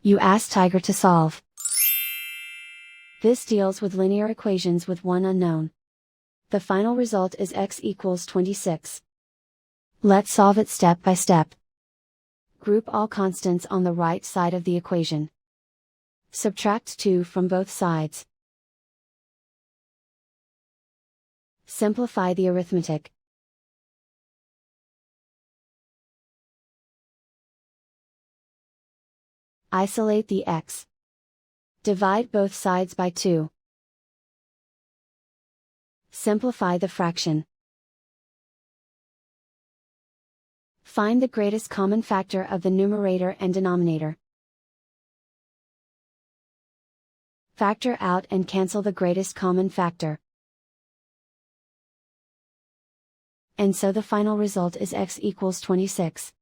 You ask Tiger to solve. This deals with linear equations with one unknown. The final result is x equals 26. Let's solve it step by step. Group all constants on the right side of the equation. Subtract 2 from both sides. Simplify the arithmetic. Isolate the x. Divide both sides by 2. Simplify the fraction. Find the greatest common factor of the numerator and denominator. Factor out and cancel the greatest common factor. And so the final result is x equals 26.